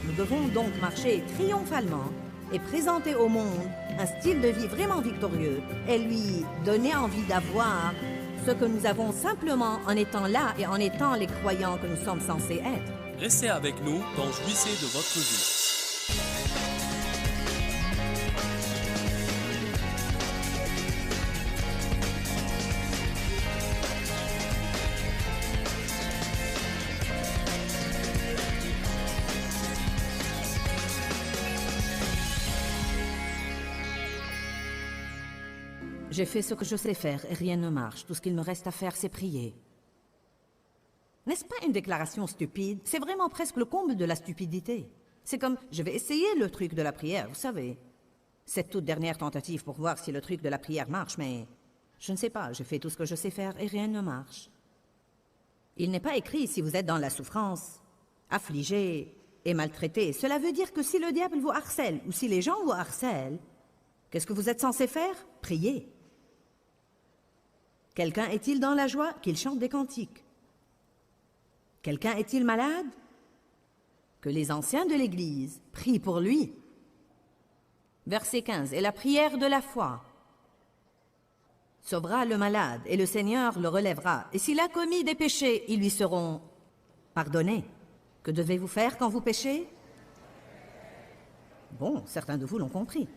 Nous devons donc marcher triomphalement et présenter au monde un style de vie vraiment victorieux et lui donner envie d'avoir ce que nous avons simplement en étant là et en étant les croyants que nous sommes censés être. Restez avec nous dans Jouissez de votre vie. J'ai fait ce que je sais faire et rien ne marche. Tout ce qu'il me reste à faire, c'est prier. N'est-ce pas une déclaration stupide? C'est vraiment presque le comble de la stupidité. C'est comme, je vais essayer le truc de la prière, vous savez. Cette toute dernière tentative pour voir si le truc de la prière marche, mais je ne sais pas, j'ai fait tout ce que je sais faire et rien ne marche. Il n'est pas écrit si vous êtes dans la souffrance, affligé et maltraité. Cela veut dire que si le diable vous harcèle ou si les gens vous harcèlent, qu'est-ce que vous êtes censé faire? Prier. Quelqu'un est-il dans la joie? Qu'il chante des cantiques. Quelqu'un est-il malade? Que les anciens de l'Église prient pour lui. Verset 15. Et la prière de la foi sauvera le malade, et le Seigneur le relèvera. Et s'il a commis des péchés, ils lui seront pardonnés. Que devez-vous faire quand vous péchez? Bon, certains de vous l'ont compris.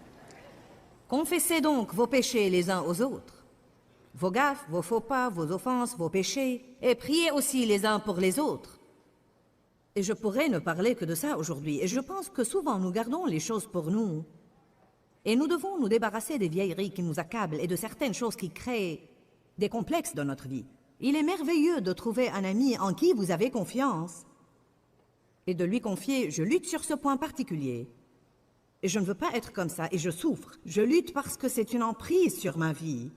Confessez donc vos péchés les uns aux autres. Vos gaffes, vos faux pas, vos offenses, vos péchés, et priez aussi les uns pour les autres. Et je pourrais ne parler que de ça aujourd'hui, et je pense que souvent nous gardons les choses pour nous. Et nous devons nous débarrasser des vieilleries qui nous accablent et de certaines choses qui créent des complexes dans notre vie. Il est merveilleux de trouver un ami en qui vous avez confiance et de lui confier « je lutte sur ce point particulier ». Et je ne veux pas être comme ça, et je souffre. Je lutte parce que c'est une emprise sur ma vie.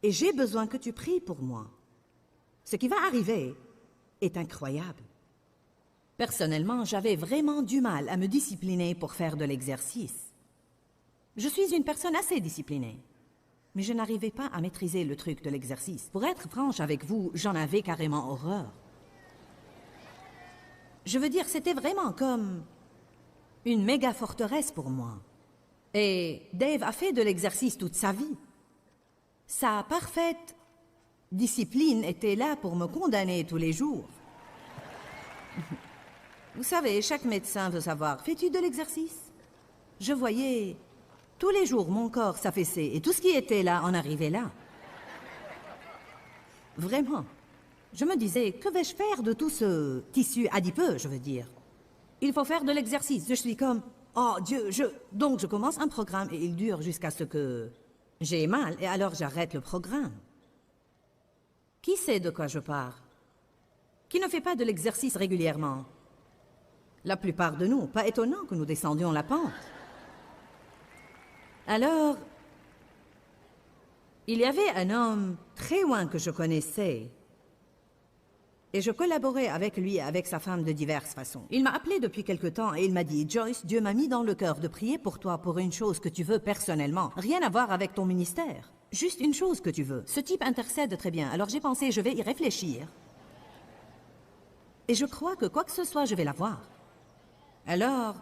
Et j'ai besoin que tu pries pour moi. Ce qui va arriver est incroyable. Personnellement, j'avais vraiment du mal à me discipliner pour faire de l'exercice. Je suis une personne assez disciplinée. Mais je n'arrivais pas à maîtriser le truc de l'exercice. Pour être franche avec vous, j'en avais carrément horreur. Je veux dire, c'était vraiment comme une méga forteresse pour moi. Et Dave a fait de l'exercice toute sa vie. Sa parfaite discipline était là pour me condamner tous les jours. Vous savez, chaque médecin veut savoir, fais-tu de l'exercice? Je voyais tous les jours mon corps s'affaisser et tout ce qui était là en arrivait là. Vraiment. Je me disais, que vais-je faire de tout ce tissu adipeux, je veux dire? Il faut faire de l'exercice. Je suis comme, oh Dieu, Donc je commence un programme et il dure jusqu'à ce que j'ai mal et alors j'arrête le programme. Qui sait de quoi je parle? Qui ne fait pas de l'exercice régulièrement? La plupart de nous, pas étonnant que nous descendions la pente. Alors, il y avait un homme très loin que je connaissais. Et je collaborais avec lui et avec sa femme de diverses façons. Il m'a appelé depuis quelque temps et il m'a dit « Joyce, Dieu m'a mis dans le cœur de prier pour toi pour une chose que tu veux personnellement. Rien à voir avec ton ministère. Juste une chose que tu veux. Ce type intercède très bien. Alors j'ai pensé, je vais y réfléchir. Et je crois que quoi que ce soit, je vais l'avoir. Alors,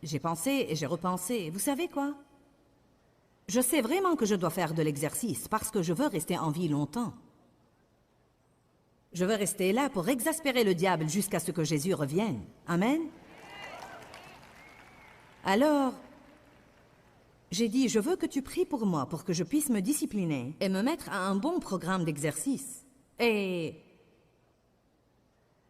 j'ai pensé et j'ai repensé. Vous savez quoi? Je sais vraiment que je dois faire de l'exercice parce que je veux rester en vie longtemps. Je veux rester là pour exaspérer le diable jusqu'à ce que Jésus revienne. Amen? Alors, j'ai dit, je veux que tu pries pour moi pour que je puisse me discipliner et me mettre à un bon programme d'exercice. Et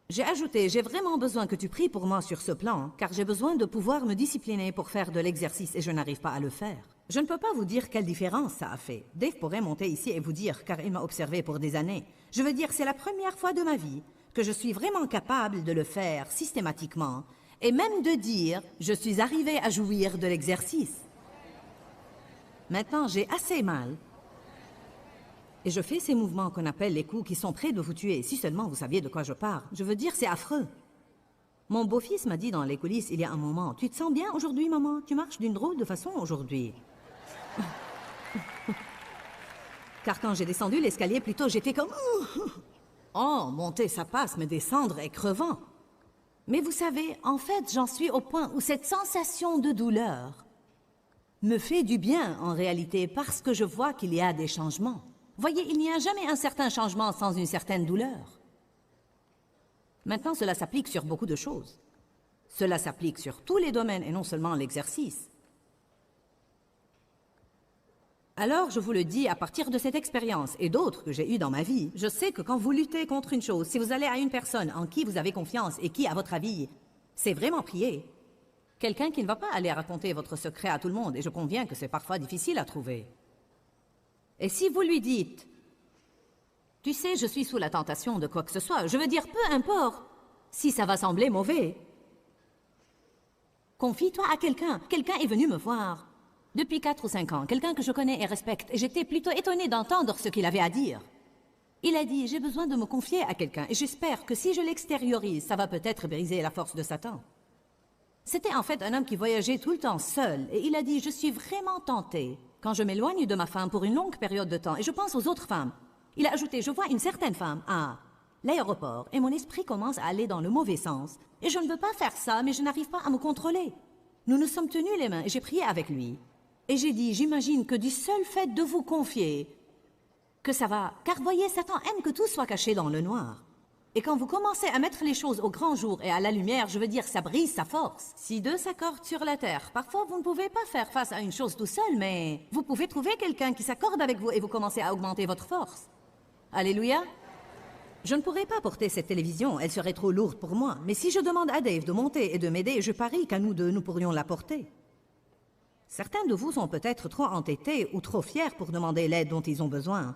j'ai ajouté, j'ai vraiment besoin que tu pries pour moi sur ce plan, car j'ai besoin de pouvoir me discipliner pour faire de l'exercice et je n'arrive pas à le faire. Je ne peux pas vous dire quelle différence ça a fait. Dave pourrait monter ici et vous dire, car il m'a observé pour des années. Je veux dire, c'est la première fois de ma vie que je suis vraiment capable de le faire systématiquement et même de dire, je suis arrivé à jouir de l'exercice. Maintenant, j'ai assez mal. Et je fais ces mouvements qu'on appelle les coups qui sont prêts de vous tuer. Si seulement vous saviez de quoi je parle. Je veux dire, c'est affreux. Mon beau-fils m'a dit dans les coulisses il y a un moment, « Tu te sens bien aujourd'hui, maman? Tu marches d'une drôle de façon aujourd'hui. » Car quand j'ai descendu l'escalier plus tôt, j'étais comme... Oh, monter ça passe, mais descendre est crevant. Mais vous savez, en fait, j'en suis au point où cette sensation de douleur me fait du bien en réalité parce que je vois qu'il y a des changements. Voyez, il n'y a jamais un certain changement sans une certaine douleur. Maintenant, cela s'applique sur beaucoup de choses. Cela s'applique sur tous les domaines et non seulement l'exercice. Alors, je vous le dis, à partir de cette expérience et d'autres que j'ai eues dans ma vie, je sais que quand vous luttez contre une chose, si vous allez à une personne en qui vous avez confiance et qui, à votre avis, c'est vraiment prier, quelqu'un qui ne va pas aller raconter votre secret à tout le monde, et je conviens que c'est parfois difficile à trouver. Et si vous lui dites, « Tu sais, je suis sous la tentation de quoi que ce soit, je veux dire, peu importe, si ça va sembler mauvais. Confie-toi à quelqu'un. Quelqu'un est venu me voir. Depuis 4 ou 5 ans, quelqu'un que je connais et respecte, et j'étais plutôt étonnée d'entendre ce qu'il avait à dire. Il a dit, j'ai besoin de me confier à quelqu'un, et j'espère que si je l'extériorise, ça va peut-être briser la force de Satan. C'était en fait un homme qui voyageait tout le temps seul, et il a dit, je suis vraiment tenté quand je m'éloigne de ma femme pour une longue période de temps, et je pense aux autres femmes. Il a ajouté, je vois une certaine femme à l'aéroport, et mon esprit commence à aller dans le mauvais sens, et je ne veux pas faire ça, mais je n'arrive pas à me contrôler. Nous nous sommes tenus les mains, et j'ai prié avec lui. Et j'ai dit, j'imagine que du seul fait de vous confier, que ça va. Car voyez, Satan aime que tout soit caché dans le noir. Et quand vous commencez à mettre les choses au grand jour et à la lumière, je veux dire, ça brise sa force. Si deux s'accordent sur la terre, parfois vous ne pouvez pas faire face à une chose tout seul, mais vous pouvez trouver quelqu'un qui s'accorde avec vous et vous commencez à augmenter votre force. Alléluia. Je ne pourrais pas porter cette télévision, elle serait trop lourde pour moi. Mais si je demande à Dave de monter et de m'aider, je parie qu'à nous deux, nous pourrions la porter. Certains de vous sont peut-être trop entêtés ou trop fiers pour demander l'aide dont ils ont besoin.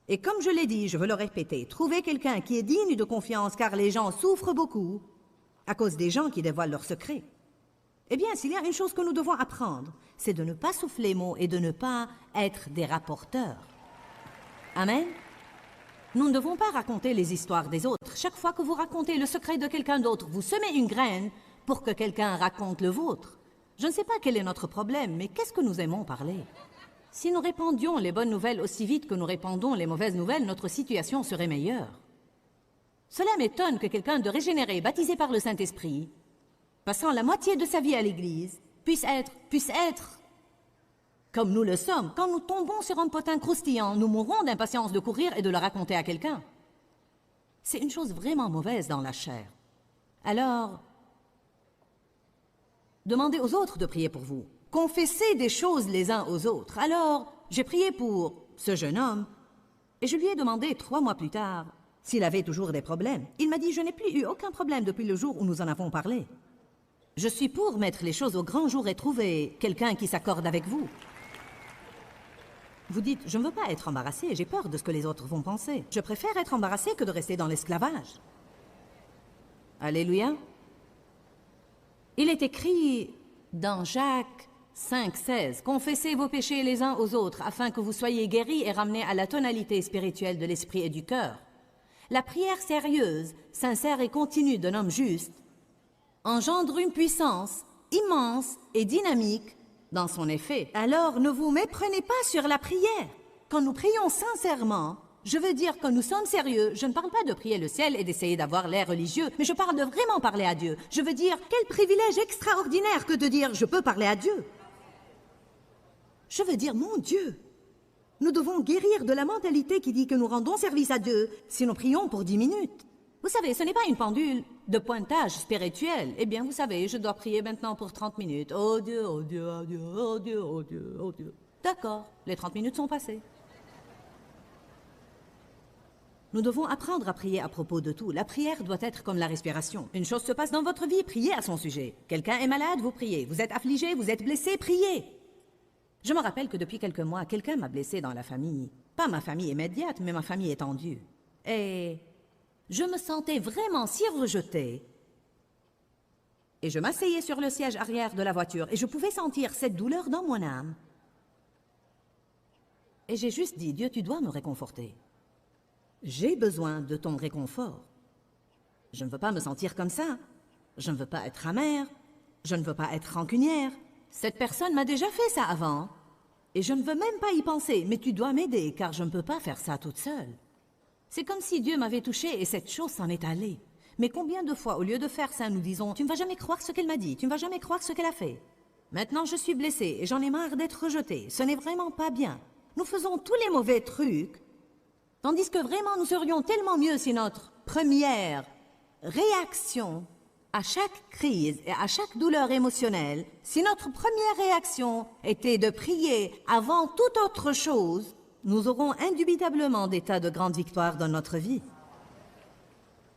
Et comme je l'ai dit, je veux le répéter, trouvez quelqu'un qui est digne de confiance car les gens souffrent beaucoup à cause des gens qui dévoilent leurs secrets. Eh bien, s'il y a une chose que nous devons apprendre, c'est de ne pas souffler mot et de ne pas être des rapporteurs. Amen. Nous ne devons pas raconter les histoires des autres. Chaque fois que vous racontez le secret de quelqu'un d'autre, vous semez une graine pour que quelqu'un raconte le vôtre. Je ne sais pas quel est notre problème, mais qu'est-ce que nous aimons parler? Si nous répandions les bonnes nouvelles aussi vite que nous répandons les mauvaises nouvelles, notre situation serait meilleure. Cela m'étonne que quelqu'un de régénéré, baptisé par le Saint-Esprit, passant la moitié de sa vie à l'Église, puisse être comme nous le sommes. Quand nous tombons sur un potin croustillant, nous mourrons d'impatience de courir et de le raconter à quelqu'un. C'est une chose vraiment mauvaise dans la chair. Alors, demandez aux autres de prier pour vous. Confessez des choses les uns aux autres. Alors, j'ai prié pour ce jeune homme et je lui ai demandé 3 mois plus tard s'il avait toujours des problèmes. Il m'a dit, je n'ai plus eu aucun problème depuis le jour où nous en avons parlé. Je suis pour mettre les choses au grand jour et trouver quelqu'un qui s'accorde avec vous. Vous dites, je ne veux pas être embarrassé, j'ai peur de ce que les autres vont penser. Je préfère être embarrassé que de rester dans l'esclavage. Alléluia. Il est écrit dans Jacques 5,16, « Confessez vos péchés les uns aux autres, afin que vous soyez guéris et ramenés à la tonalité spirituelle de l'esprit et du cœur. » La prière sérieuse, sincère et continue d'un homme juste engendre une puissance immense et dynamique dans son effet. Alors ne vous méprenez pas sur la prière. Quand nous prions sincèrement, je veux dire quand nous sommes sérieux, je ne parle pas de prier le ciel et d'essayer d'avoir l'air religieux, mais je parle de vraiment parler à Dieu. Je veux dire, quel privilège extraordinaire que de dire « je peux parler à Dieu ». Je veux dire, mon Dieu, nous devons guérir de la mentalité qui dit que nous rendons service à Dieu si nous prions pour 10 minutes. Vous savez, ce n'est pas une pendule de pointage spirituel. Eh bien, vous savez, je dois prier maintenant pour 30 minutes. Oh Dieu, oh Dieu, oh Dieu, oh Dieu, oh Dieu, oh Dieu. D'accord, les 30 minutes sont passées. Nous devons apprendre à prier à propos de tout. La prière doit être comme la respiration. Une chose se passe dans votre vie, priez à son sujet. Quelqu'un est malade, vous priez. Vous êtes affligé, vous êtes blessé, priez. Je me rappelle que depuis quelques mois, quelqu'un m'a blessé dans la famille. Pas ma famille immédiate, mais ma famille étendue. Et je me sentais vraiment si rejetée. Et je m'asseyais sur le siège arrière de la voiture et je pouvais sentir cette douleur dans mon âme. Et j'ai juste dit, Dieu, tu dois me réconforter. J'ai besoin de ton réconfort. Je ne veux pas me sentir comme ça. Je ne veux pas être amère. Je ne veux pas être rancunière. Cette personne m'a déjà fait ça avant. Et je ne veux même pas y penser. Mais tu dois m'aider, car je ne peux pas faire ça toute seule. C'est comme si Dieu m'avait touchée et cette chose s'en est allée. Mais combien de fois, au lieu de faire ça, nous disons « Tu ne vas jamais croire ce qu'elle m'a dit, tu ne vas jamais croire ce qu'elle a fait. Maintenant, je suis blessée et j'en ai marre d'être rejetée. Ce n'est vraiment pas bien. » Nous faisons tous les mauvais trucs, tandis que vraiment, nous serions tellement mieux si notre première réaction à chaque crise et à chaque douleur émotionnelle, si notre première réaction était de prier avant toute autre chose, nous aurons indubitablement des tas de grandes victoires dans notre vie.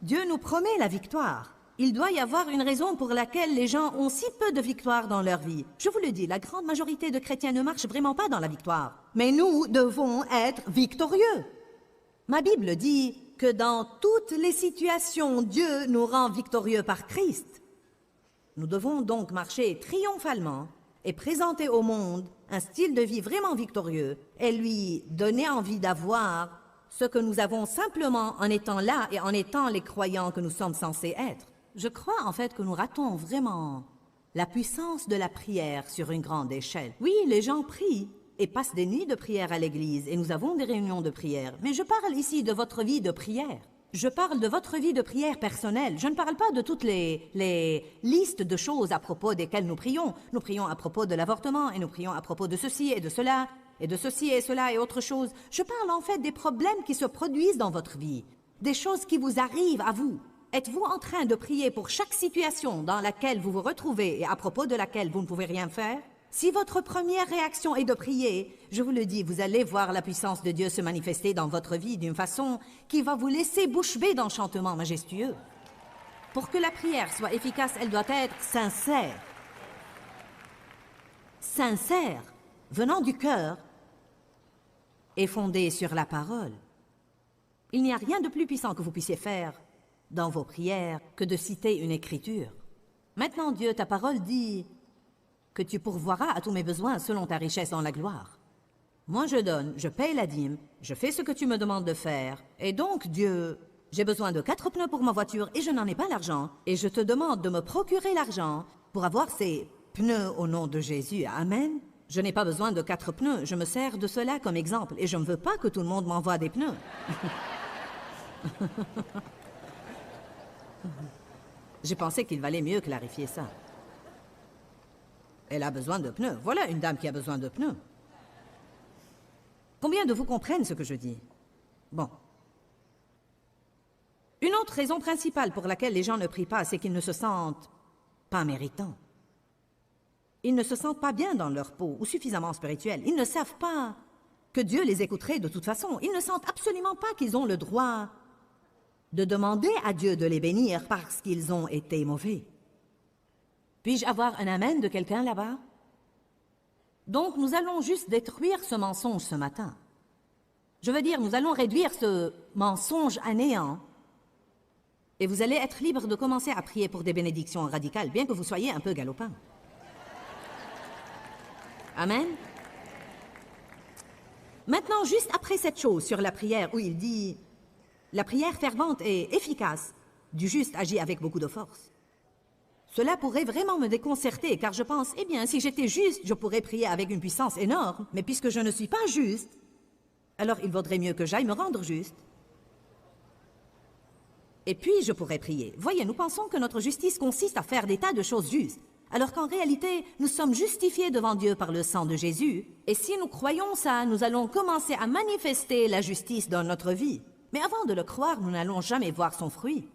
Dieu nous promet la victoire. Il doit y avoir une raison pour laquelle les gens ont si peu de victoires dans leur vie. Je vous le dis, la grande majorité de chrétiens ne marchent vraiment pas dans la victoire. Mais nous devons être victorieux. Ma Bible dit que dans toutes les situations, Dieu nous rend victorieux par Christ. Nous devons donc marcher triomphalement et présenter au monde un style de vie vraiment victorieux et lui donner envie d'avoir ce que nous avons simplement en étant là et en étant les croyants que nous sommes censés être. Je crois en fait que nous ratons vraiment la puissance de la prière sur une grande échelle. Oui, les gens prient et passent des nuits de prière à l'église et nous avons des réunions de prière. Mais je parle ici de votre vie de prière. Je parle de votre vie de prière personnelle. Je ne parle pas de toutes les listes de choses à propos desquelles nous prions. Nous prions à propos de l'avortement et nous prions à propos de ceci et de cela et de ceci et cela et autre chose. Je parle en fait des problèmes qui se produisent dans votre vie, des choses qui vous arrivent à vous. Êtes-vous en train de prier pour chaque situation dans laquelle vous vous retrouvez et à propos de laquelle vous ne pouvez rien faire? Si votre première réaction est de prier, je vous le dis, vous allez voir la puissance de Dieu se manifester dans votre vie d'une façon qui va vous laisser bouche bée d'enchantement majestueux. Pour que la prière soit efficace, elle doit être sincère. Sincère, venant du cœur et fondée sur la parole. Il n'y a rien de plus puissant que vous puissiez faire dans vos prières que de citer une écriture. Maintenant, Dieu, ta parole dit que tu pourvoiras à tous mes besoins selon ta richesse dans la gloire. Moi, je donne, je paye la dîme, je fais ce que tu me demandes de faire. Et donc, Dieu, j'ai besoin de 4 pneus pour ma voiture et je n'en ai pas l'argent. Et je te demande de me procurer l'argent pour avoir ces pneus au nom de Jésus. Amen. Je n'ai pas besoin de 4 pneus, je me sers de cela comme exemple. Et je ne veux pas que tout le monde m'envoie des pneus. J'ai pensé qu'il valait mieux clarifier ça. Elle a besoin de pneus. Voilà une dame qui a besoin de pneus. Combien de vous comprennent ce que je dis? Bon. Une autre raison principale pour laquelle les gens ne prient pas, c'est qu'ils ne se sentent pas méritants. Ils ne se sentent pas bien dans leur peau ou suffisamment spirituels. Ils ne savent pas que Dieu les écouterait de toute façon. Ils ne sentent absolument pas qu'ils ont le droit de demander à Dieu de les bénir parce qu'ils ont été mauvais. Puis-je avoir un amen de quelqu'un là-bas? Donc, nous allons juste détruire ce mensonge ce matin. Je veux dire, nous allons réduire ce mensonge à néant. Et vous allez être libre de commencer à prier pour des bénédictions radicales, bien que vous soyez un peu galopin. Amen. Maintenant, juste après cette chose sur la prière où il dit « La prière fervente et efficace du juste agit avec beaucoup de force ». Cela pourrait vraiment me déconcerter, car je pense, eh bien, si j'étais juste, je pourrais prier avec une puissance énorme. Mais puisque je ne suis pas juste, alors il vaudrait mieux que j'aille me rendre juste. Et puis, je pourrais prier. Voyez, nous pensons que notre justice consiste à faire des tas de choses justes, alors qu'en réalité, nous sommes justifiés devant Dieu par le sang de Jésus. Et si nous croyons ça, nous allons commencer à manifester la justice dans notre vie. Mais avant de le croire, nous n'allons jamais voir son fruit.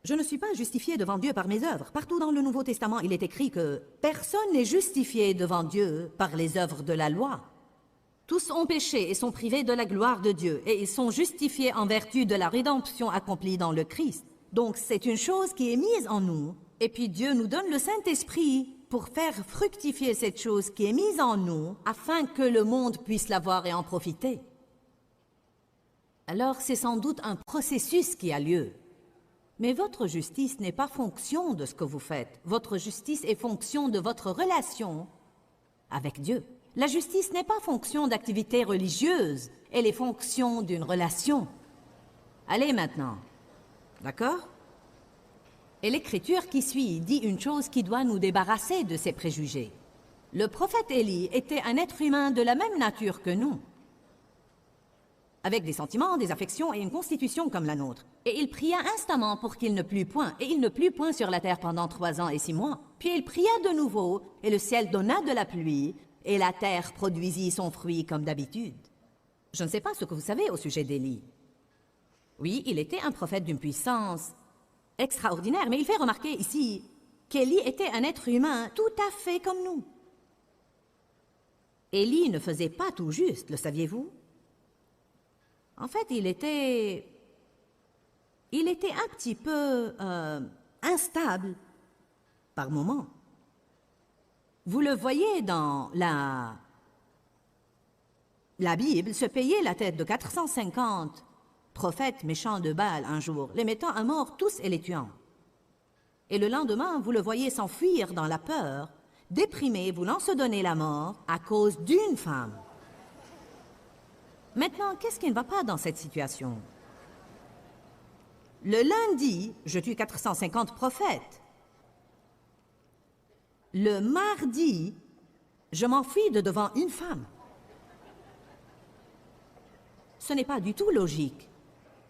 Je ne suis pas justifié devant Dieu par mes œuvres. Partout dans le Nouveau Testament, il est écrit que personne n'est justifié devant Dieu par les œuvres de la loi. Tous ont péché et sont privés de la gloire de Dieu, et ils sont justifiés en vertu de la rédemption accomplie dans le Christ. Donc c'est une chose qui est mise en nous, et puis Dieu nous donne le Saint-Esprit pour faire fructifier cette chose qui est mise en nous, afin que le monde puisse la voir et en profiter. Alors c'est sans doute un processus qui a lieu. Mais votre justice n'est pas fonction de ce que vous faites. Votre justice est fonction de votre relation avec Dieu. La justice n'est pas fonction d'activités religieuses. Elle est fonction d'une relation. Allez maintenant. D'accord? Et l'Écriture qui suit dit une chose qui doit nous débarrasser de ces préjugés. Le prophète Élie était un être humain de la même nature que nous. avec des sentiments, des affections et une constitution comme la nôtre. Et il pria instamment pour qu'il ne plût point, et il ne plut point sur la terre pendant 3 ans et 6 mois. Puis il pria de nouveau, et le ciel donna de la pluie, et la terre produisit son fruit comme d'habitude. Je ne sais pas ce que vous savez au sujet d'Élie. Oui, il était un prophète d'une puissance extraordinaire, mais il fait remarquer ici qu'Élie était un être humain tout à fait comme nous. Élie ne faisait pas tout juste, le saviez-vous? En fait, il était un petit peu instable par moments. Vous le voyez dans la Bible se payer la tête de 450 prophètes méchants de Baal un jour, les mettant à mort tous et les tuant. Et le lendemain, vous le voyez s'enfuir dans la peur, déprimé, voulant se donner la mort à cause d'une femme. Maintenant, qu'est-ce qui ne va pas dans cette situation? Le lundi, je tue 450 prophètes. Le mardi, je m'enfuis de devant une femme. Ce n'est pas du tout logique.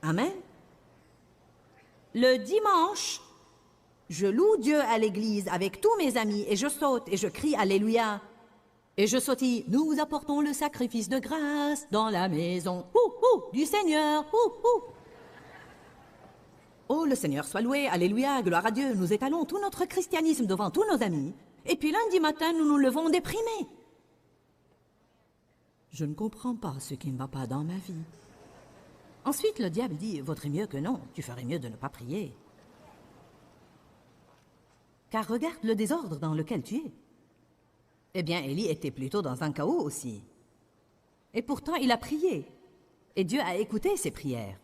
Amen. Le dimanche, je loue Dieu à l'église avec tous mes amis et je saute et je crie Alléluia. Et je sautille, nous apportons le sacrifice de grâce dans la maison du Seigneur. Oh, le Seigneur soit loué, Alléluia, gloire à Dieu. Nous étalons tout notre christianisme devant tous nos amis. Et puis lundi matin, nous nous levons déprimés. Je ne comprends pas ce qui ne va pas dans ma vie. Ensuite, le diable dit, vaudrait mieux que non, tu ferais mieux de ne pas prier. Car regarde le désordre dans lequel tu es. Eh bien, Élie était plutôt dans un chaos aussi. Et pourtant, il a prié. Et Dieu a écouté ses prières.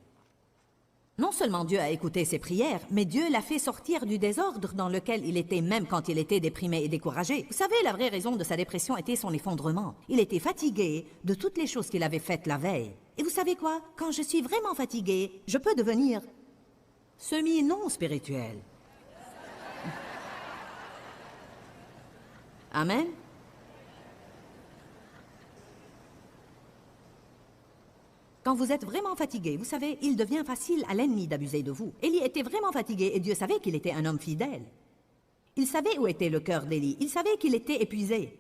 Non seulement Dieu a écouté ses prières, mais Dieu l'a fait sortir du désordre dans lequel il était même quand il était déprimé et découragé. Vous savez, la vraie raison de sa dépression était son effondrement. Il était fatigué de toutes les choses qu'il avait faites la veille. Et vous savez quoi? Quand je suis vraiment fatigué, je peux devenir semi-non spirituel. Amen. Quand vous êtes vraiment fatigué, vous savez, il devient facile à l'ennemi d'abuser de vous. Élie était vraiment fatigué et Dieu savait qu'il était un homme fidèle. Il savait où était le cœur d'Élie. Il savait qu'il était épuisé.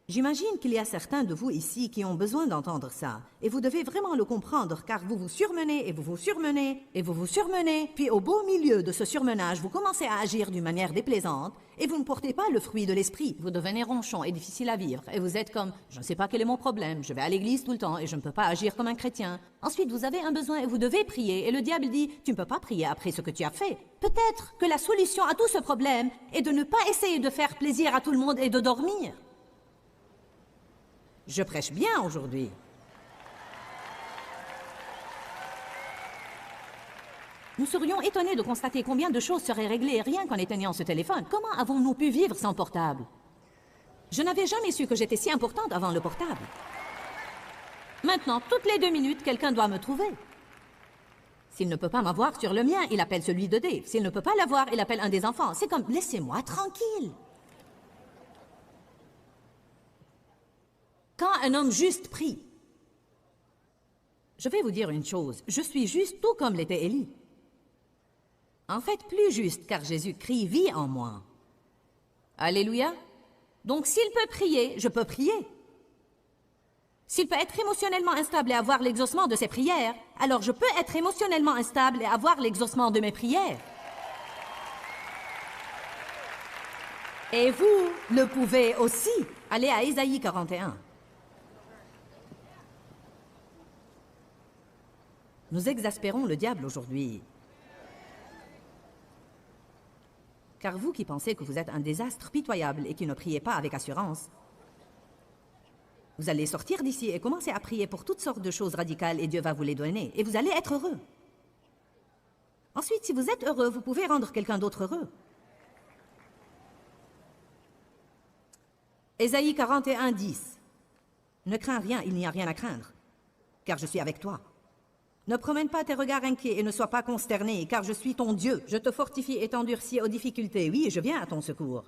J'imagine qu'il y a certains de vous ici qui ont besoin d'entendre ça. Et vous devez vraiment le comprendre, car vous vous surmenez et vous vous surmenez et vous vous surmenez. Puis au beau milieu de ce surmenage, vous commencez à agir d'une manière déplaisante et vous ne portez pas le fruit de l'esprit. Vous devenez ronchon et difficile à vivre. Et vous êtes comme, je ne sais pas quel est mon problème, je vais à l'église tout le temps et je ne peux pas agir comme un chrétien. Ensuite, vous avez un besoin et vous devez prier. Et le diable dit, tu ne peux pas prier après ce que tu as fait. Peut-être que la solution à tout ce problème est de ne pas essayer de faire plaisir à tout le monde et de dormir. Je prêche bien aujourd'hui. Nous serions étonnés de constater combien de choses seraient réglées rien qu'en éteignant ce téléphone. Comment avons-nous pu vivre sans portable? Je n'avais jamais su que j'étais si importante avant le portable. Maintenant, toutes les 2 minutes, quelqu'un doit me trouver. S'il ne peut pas m'avoir sur le mien, il appelle celui de Dave. S'il ne peut pas l'avoir, il appelle un des enfants. C'est comme, laissez-moi tranquille. Quand un homme juste prie, je vais vous dire une chose, je suis juste tout comme l'était Élie. En fait, plus juste, car Jésus-Christ vit en moi. Alléluia. Donc s'il peut prier, je peux prier. S'il peut être émotionnellement instable et avoir l'exaucement de ses prières, alors je peux être émotionnellement instable et avoir l'exaucement de mes prières. Et vous le pouvez aussi. Allez à Ésaïe 41. Nous exaspérons le diable aujourd'hui. Car vous qui pensez que vous êtes un désastre pitoyable et qui ne priez pas avec assurance, vous allez sortir d'ici et commencer à prier pour toutes sortes de choses radicales et Dieu va vous les donner. Et vous allez être heureux. Ensuite, si vous êtes heureux, vous pouvez rendre quelqu'un d'autre heureux. Ésaïe 41, 10. Ne crains rien, il n'y a rien à craindre, car je suis avec toi. Ne promène pas tes regards inquiets et ne sois pas consterné, car je suis ton Dieu. Je te fortifie et t'endurcis aux difficultés. Oui, je viens à ton secours.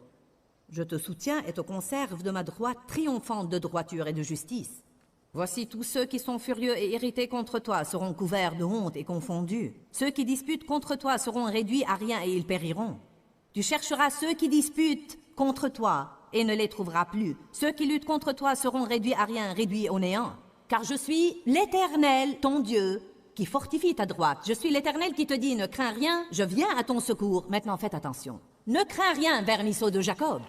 Je te soutiens et te conserve de ma droite triomphante de droiture et de justice. Voici tous ceux qui sont furieux et irrités contre toi seront couverts de honte et confondus. Ceux qui disputent contre toi seront réduits à rien et ils périront. Tu chercheras ceux qui disputent contre toi et ne les trouveras plus. Ceux qui luttent contre toi seront réduits à rien, réduits au néant. Car je suis l'Éternel, ton Dieu, qui fortifie ta droite. Je suis l'Éternel qui te dit, ne crains rien, je viens à ton secours. Maintenant, faites attention. Ne crains rien, vermisseau de Jacob.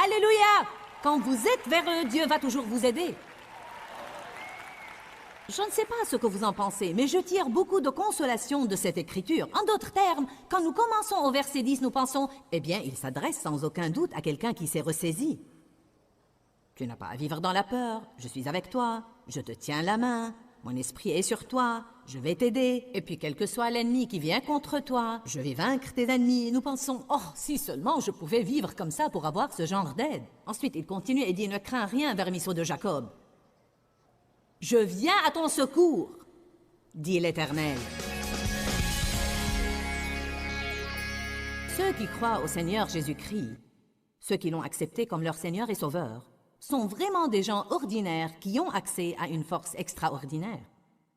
Alléluia! Quand vous êtes vers eux, Dieu va toujours vous aider. Je ne sais pas ce que vous en pensez, mais je tire beaucoup de consolation de cette écriture. En d'autres termes, quand nous commençons au verset 10, nous pensons, eh bien, il s'adresse sans aucun doute à quelqu'un qui s'est ressaisi. Tu n'as pas à vivre dans la peur, je suis avec toi, je te tiens la main, mon esprit est sur toi, je vais t'aider, et puis quel que soit l'ennemi qui vient contre toi, je vais vaincre tes ennemis. Nous pensons, oh, si seulement je pouvais vivre comme ça pour avoir ce genre d'aide. Ensuite, il continue et dit, ne crains rien, vermisseau de Jacob. Je viens à ton secours, dit l'Éternel. Ceux qui croient au Seigneur Jésus-Christ, ceux qui l'ont accepté comme leur Seigneur et Sauveur, sont vraiment des gens ordinaires qui ont accès à une force extraordinaire.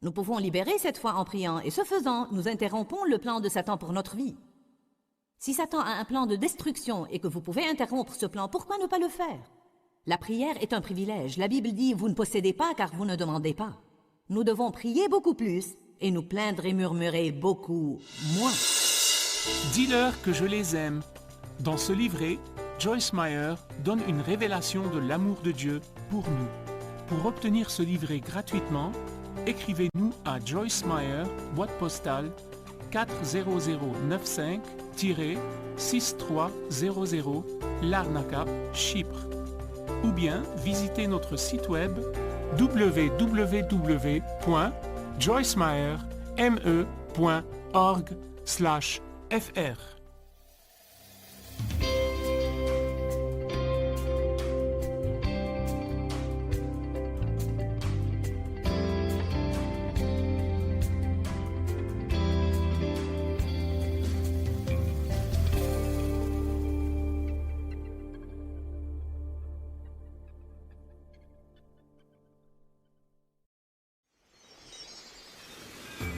Nous pouvons libérer cette foi en priant et ce faisant, nous interrompons le plan de Satan pour notre vie. Si Satan a un plan de destruction et que vous pouvez interrompre ce plan, pourquoi ne pas le faire? La prière est un privilège. La Bible dit « Vous ne possédez pas car vous ne demandez pas ». Nous devons prier beaucoup plus et nous plaindre et murmurer beaucoup moins. Dis-leur que je les aime. Dans ce livret, Joyce Meyer donne une révélation de l'amour de Dieu pour nous. Pour obtenir ce livret gratuitement, écrivez-nous à Joyce Meyer, boîte postale 40095-6300, Larnaca, Chypre. Ou bien visitez notre site web www.joycemeyer.org/fr.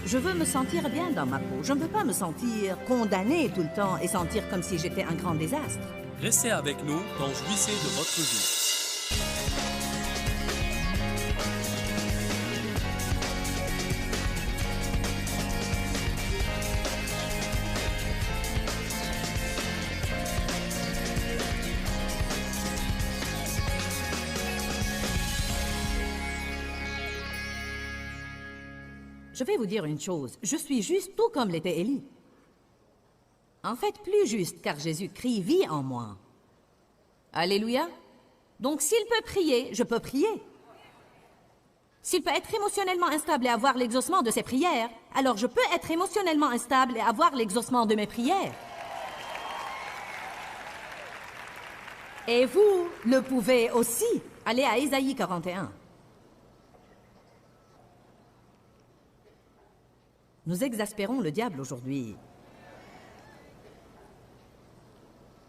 Je veux me sentir bien dans ma peau. Je ne veux pas me sentir condamné tout le temps et sentir comme si j'étais un grand désastre. Restez avec nous dans Jouissez de votre vie. Je vais vous dire une chose, je suis juste tout comme l'était Élie. En fait, plus juste, car Jésus-Christ vit en moi. Alléluia. Donc s'il peut prier, je peux prier. S'il peut être émotionnellement instable et avoir l'exaucement de ses prières, alors je peux être émotionnellement instable et avoir l'exaucement de mes prières. Et vous le pouvez aussi. Allez à Ésaïe 41. Nous exaspérons le diable aujourd'hui.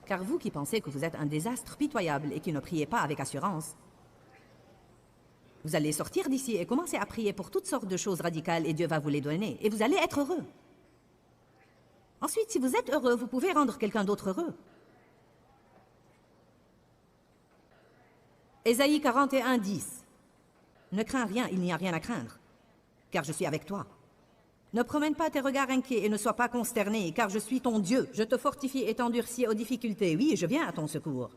Car vous qui pensez que vous êtes un désastre pitoyable et qui ne priez pas avec assurance, vous allez sortir d'ici et commencer à prier pour toutes sortes de choses radicales et Dieu va vous les donner. Et vous allez être heureux. Ensuite, si vous êtes heureux, vous pouvez rendre quelqu'un d'autre heureux. Ésaïe 41, 10. Ne crains rien, il n'y a rien à craindre, car je suis avec toi. Ne promène pas tes regards inquiets et ne sois pas consterné, car je suis ton Dieu. Je te fortifie et t'endurcis aux difficultés. Oui, je viens à ton secours.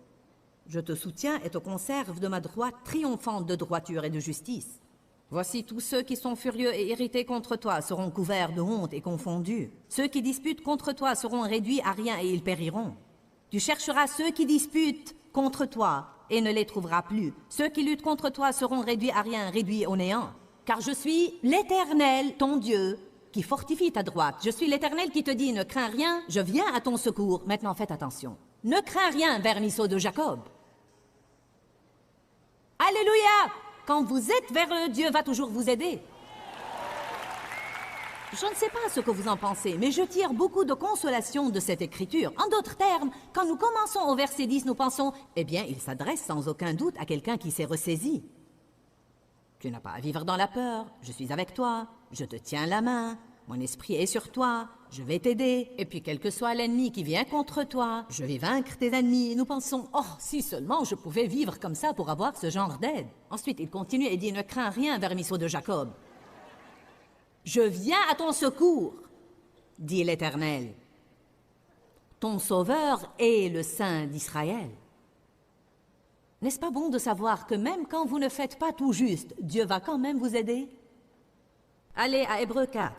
Je te soutiens et te conserve de ma droite triomphante de droiture et de justice. Voici tous ceux qui sont furieux et irrités contre toi seront couverts de honte et confondus. Ceux qui disputent contre toi seront réduits à rien et ils périront. Tu chercheras ceux qui disputent contre toi et ne les trouveras plus. Ceux qui luttent contre toi seront réduits à rien, réduits au néant. Car je suis l'Éternel, ton Dieu, qui fortifie ta droite. Je suis l'Éternel qui te dit, ne crains rien, je viens à ton secours. Maintenant, faites attention. Ne crains rien, vermisseau de Jacob. Alléluia! Quand vous êtes vers eux, Dieu va toujours vous aider. Je ne sais pas ce que vous en pensez, mais je tire beaucoup de consolation de cette écriture. En d'autres termes, quand nous commençons au verset 10, nous pensons, eh bien, il s'adresse sans aucun doute à quelqu'un qui s'est ressaisi. Tu n'as pas à vivre dans la peur, je suis avec toi, je te tiens la main, mon esprit est sur toi, je vais t'aider, et puis quel que soit l'ennemi qui vient contre toi, je vais vaincre tes ennemis. Nous pensons, oh, si seulement je pouvais vivre comme ça pour avoir ce genre d'aide. Ensuite, il continue et dit, ne crains rien, vermisseau de Jacob. Je viens à ton secours, dit l'Éternel. Ton Sauveur est le Saint d'Israël. N'est-ce pas bon de savoir que même quand vous ne faites pas tout juste, Dieu va quand même vous aider? Allez à Hébreux 4.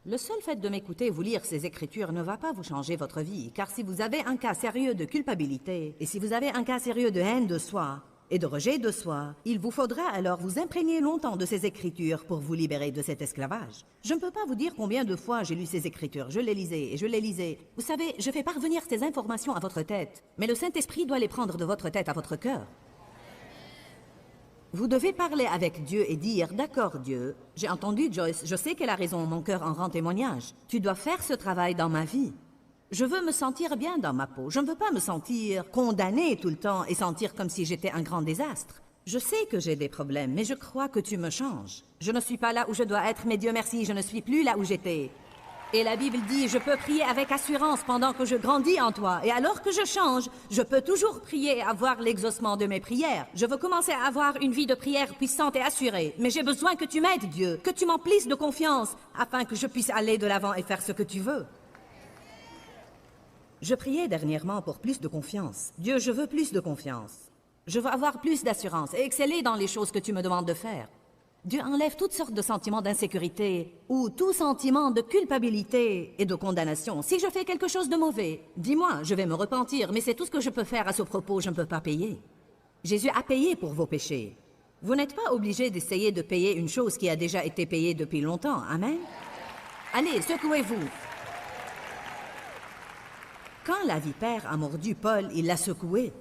Le seul fait de m'écouter vous lire ces écritures ne va pas vous changer votre vie, car si vous avez un cas sérieux de culpabilité, et si vous avez un cas sérieux de haine de soi, et de rejet de soi, il vous faudra alors vous imprégner longtemps de ces écritures pour vous libérer de cet esclavage. Je ne peux pas vous dire combien de fois j'ai lu ces écritures, je les lisais et je les lisais. Vous savez, je fais parvenir ces informations à votre tête, mais le Saint-Esprit doit les prendre de votre tête à votre cœur. Vous devez parler avec Dieu et dire, d'accord Dieu, j'ai entendu Joyce, je sais qu'elle a raison, mon cœur en rend témoignage. Tu dois faire ce travail dans ma vie. Je veux me sentir bien dans ma peau. Je ne veux pas me sentir condamnée tout le temps et sentir comme si j'étais un grand désastre. Je sais que j'ai des problèmes, mais je crois que tu me changes. Je ne suis pas là où je dois être, mais Dieu merci, je ne suis plus là où j'étais. Et la Bible dit, je peux prier avec assurance pendant que je grandis en toi. Et alors que je change, je peux toujours prier et avoir l'exaucement de mes prières. Je veux commencer à avoir une vie de prière puissante et assurée. Mais j'ai besoin que tu m'aides, Dieu, que tu m'emplisses de confiance, afin que je puisse aller de l'avant et faire ce que tu veux. Je priais dernièrement pour plus de confiance. Dieu, je veux plus de confiance. Je veux avoir plus d'assurance et exceller dans les choses que tu me demandes de faire. Dieu enlève toutes sortes de sentiments d'insécurité ou tout sentiment de culpabilité et de condamnation. Si je fais quelque chose de mauvais, dis-moi, je vais me repentir, mais c'est tout ce que je peux faire à ce propos, je ne peux pas payer. Jésus a payé pour vos péchés. Vous n'êtes pas obligé d'essayer de payer une chose qui a déjà été payée depuis longtemps. Amen? Allez, secouez-vous. Quand la vipère a mordu Paul, il l'a secoué.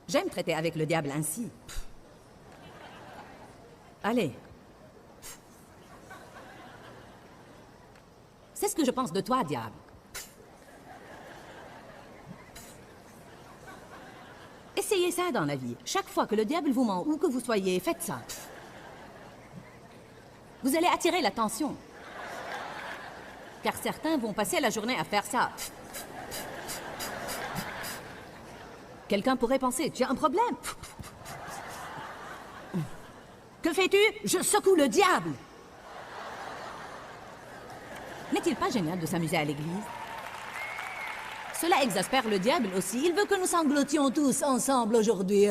J'aime traiter avec le diable ainsi. Allez. C'est ce que je pense de toi, diable. Essayez ça dans la vie. Chaque fois que le diable vous ment, où que vous soyez, faites ça. Vous allez attirer l'attention. Car certains vont passer la journée à faire ça. Quelqu'un pourrait penser, tu as un problème. Que fais-tu? Je secoue le diable. N'est-il pas génial de s'amuser à l'église? Cela exaspère le diable aussi. Il veut que nous sanglotions tous ensemble aujourd'hui.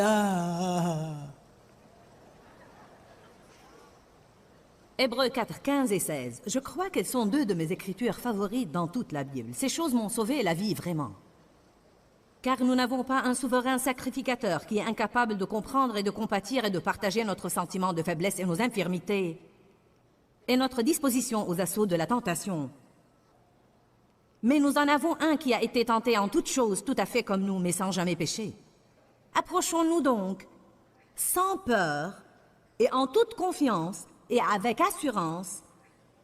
Hébreux 4, 15 et 16. Je crois qu'elles sont deux de mes écritures favorites dans toute la Bible. Ces choses m'ont sauvé la vie vraiment. Car nous n'avons pas un souverain sacrificateur qui est incapable de comprendre et de compatir et de partager notre sentiment de faiblesse et nos infirmités et notre disposition aux assauts de la tentation. Mais nous en avons un qui a été tenté en toutes choses, tout à fait comme nous, mais sans jamais pécher. Approchons-nous donc, sans peur et en toute confiance et avec assurance,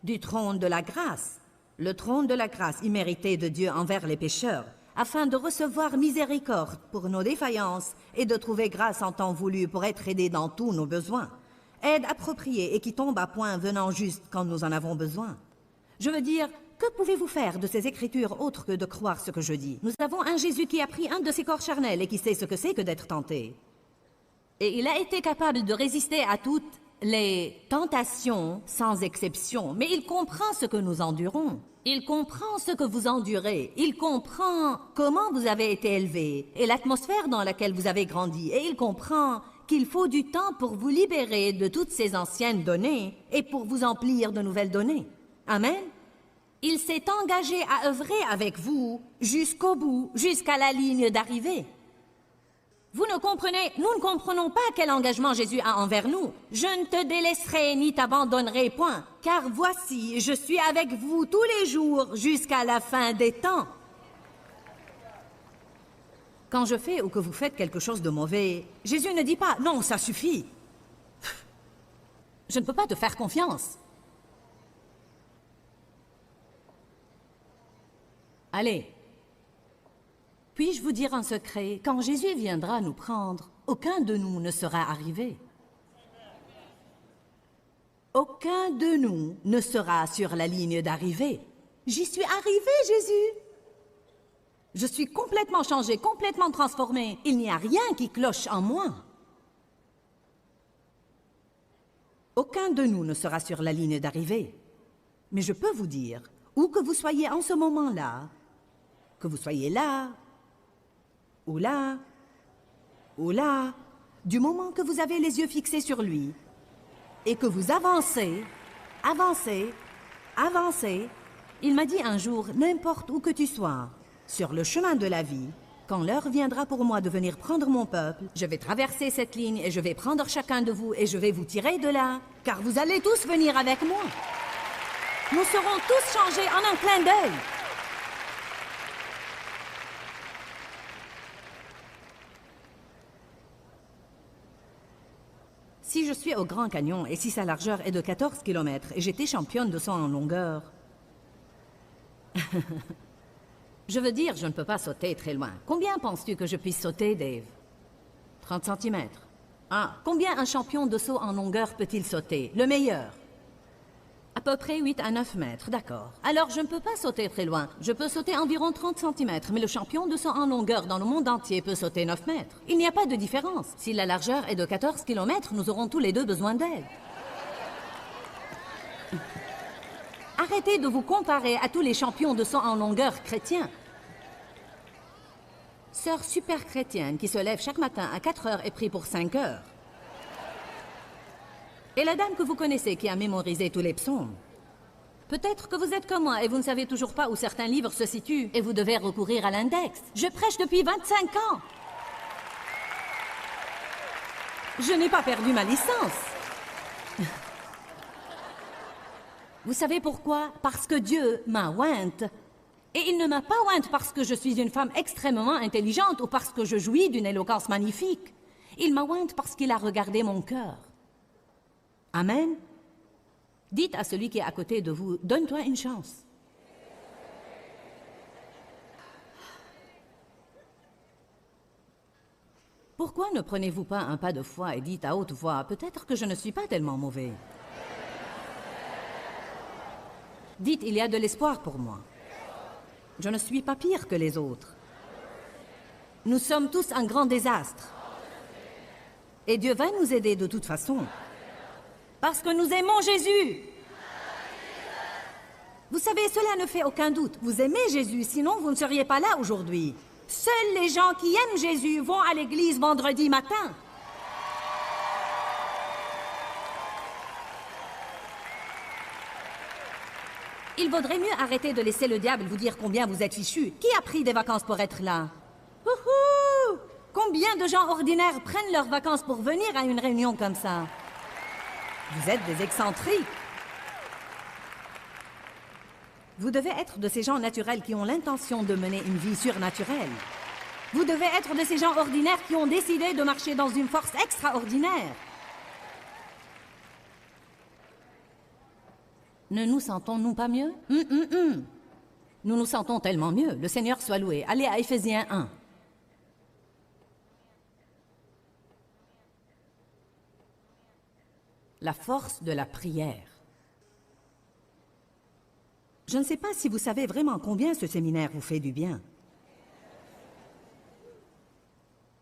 du trône de la grâce, le trône de la grâce immérité de Dieu envers les pécheurs, afin de recevoir miséricorde pour nos défaillances et de trouver grâce en temps voulu pour être aidés dans tous nos besoins. Aide appropriée et qui tombe à point venant juste quand nous en avons besoin. Je veux dire, que pouvez-vous faire de ces écritures autres que de croire ce que je dis? Nous avons un Jésus qui a pris un de ses corps charnels et qui sait ce que c'est que d'être tenté. Et il a été capable de résister à toutes les tentations sans exception, mais il comprend ce que nous endurons. Il comprend ce que vous endurez. Il comprend comment vous avez été élevé et l'atmosphère dans laquelle vous avez grandi. Et il comprend qu'il faut du temps pour vous libérer de toutes ces anciennes données et pour vous emplir de nouvelles données. Amen. Il s'est engagé à œuvrer avec vous jusqu'au bout, jusqu'à la ligne d'arrivée. Vous ne comprenez, nous ne comprenons pas quel engagement Jésus a envers nous. Je ne te délaisserai ni t'abandonnerai point, car voici, je suis avec vous tous les jours jusqu'à la fin des temps. Quand je fais ou que vous faites quelque chose de mauvais, Jésus ne dit pas « Non, ça suffit ». Je ne peux pas te faire confiance. Allez. Puis-je vous dire un secret? Quand Jésus viendra nous prendre, aucun de nous ne sera arrivé. Aucun de nous ne sera sur la ligne d'arrivée. J'y suis arrivée, Jésus. Je suis complètement changée, complètement transformée. Il n'y a rien qui cloche en moi. Aucun de nous ne sera sur la ligne d'arrivée. Mais je peux vous dire, où que vous soyez en ce moment-là, que vous soyez là, ou là, ou là, du moment que vous avez les yeux fixés sur lui, et que vous avancez, avancez, avancez, il m'a dit un jour, n'importe où que tu sois, sur le chemin de la vie, quand l'heure viendra pour moi de venir prendre mon peuple, je vais traverser cette ligne et je vais prendre chacun de vous et je vais vous tirer de là, car vous allez tous venir avec moi. Nous serons tous changés en un clin d'œil. Si je suis au Grand Canyon et si sa largeur est de 14 km et j'étais championne de saut en longueur... Je veux dire, je ne peux pas sauter très loin. Combien penses-tu que je puisse sauter, Dave? 30 cm. Ah, combien un champion de saut en longueur peut-il sauter? Le meilleur? À peu près 8 à 9 mètres, d'accord. Alors, je ne peux pas sauter très loin. Je peux sauter environ 30 cm, mais le champion de saut en longueur dans le monde entier peut sauter 9 mètres. Il n'y a pas de différence. Si la largeur est de 14 km, nous aurons tous les deux besoin d'aide. Arrêtez de vous comparer à tous les champions de saut en longueur chrétiens. Sœur super chrétienne qui se lève chaque matin à 4 heures et prie pour 5 heures. Et la dame que vous connaissez qui a mémorisé tous les psaumes. Peut-être que vous êtes comme moi et vous ne savez toujours pas où certains livres se situent et vous devez recourir à l'index. Je prêche depuis 25 ans. Je n'ai pas perdu ma licence. Vous savez pourquoi? Parce que Dieu m'a ointe. Et il ne m'a pas ointe parce que je suis une femme extrêmement intelligente ou parce que je jouis d'une éloquence magnifique. Il m'a ointe parce qu'il a regardé mon cœur. Amen. Dites à celui qui est à côté de vous, donne-toi une chance. Pourquoi ne prenez-vous pas un pas de foi et dites à haute voix, peut-être que je ne suis pas tellement mauvais. Dites, il y a de l'espoir pour moi. Je ne suis pas pire que les autres. Nous sommes tous un grand désastre. Et Dieu va nous aider de toute façon. Parce que nous aimons Jésus. Vous savez, cela ne fait aucun doute. Vous aimez Jésus, sinon vous ne seriez pas là aujourd'hui. Seuls les gens qui aiment Jésus vont à l'église vendredi matin. Il vaudrait mieux arrêter de laisser le diable vous dire combien vous êtes fichu. Qui a pris des vacances pour être là? Wouhou! Combien de gens ordinaires prennent leurs vacances pour venir à une réunion comme ça? Vous êtes des excentriques. Vous devez être de ces gens naturels qui ont l'intention de mener une vie surnaturelle. Vous devez être de ces gens ordinaires qui ont décidé de marcher dans une force extraordinaire. Ne nous sentons-nous pas mieux? Nous nous sentons tellement mieux. Le Seigneur soit loué. Allez à Éphésiens 1. La force de la prière. Je ne sais pas si vous savez vraiment combien ce séminaire vous fait du bien.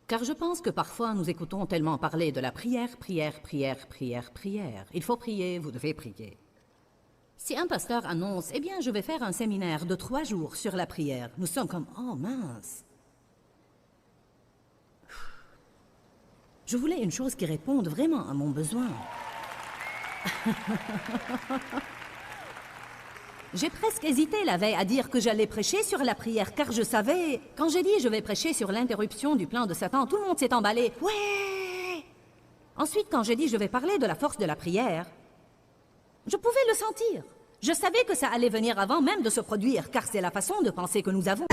Car je pense que parfois nous écoutons tellement parler de la prière, prière, prière, prière, prière. Il faut prier, vous devez prier. Si un pasteur annonce, eh bien, je vais faire un séminaire de 3 jours sur la prière, nous sommes comme, oh mince. Je voulais une chose qui réponde vraiment à mon besoin. J'ai presque hésité la veille à dire que j'allais prêcher sur la prière, car je savais... Quand j'ai dit je vais prêcher sur l'interruption du plan de Satan, tout le monde s'est emballé. Ouais! Ensuite, quand j'ai dit je vais parler de la force de la prière, je pouvais le sentir. Je savais que ça allait venir avant même de se produire, car c'est la façon de penser que nous avons.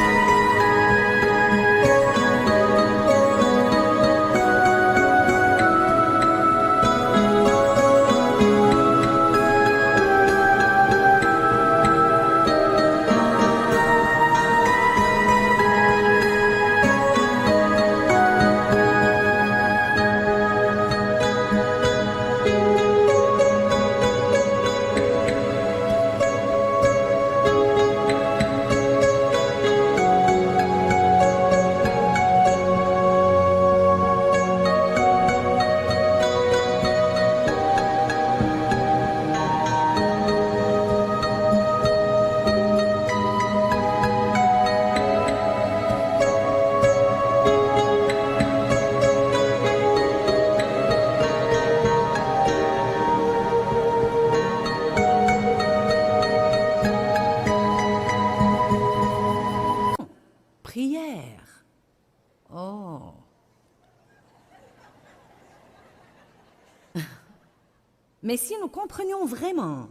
Mais si nous comprenions vraiment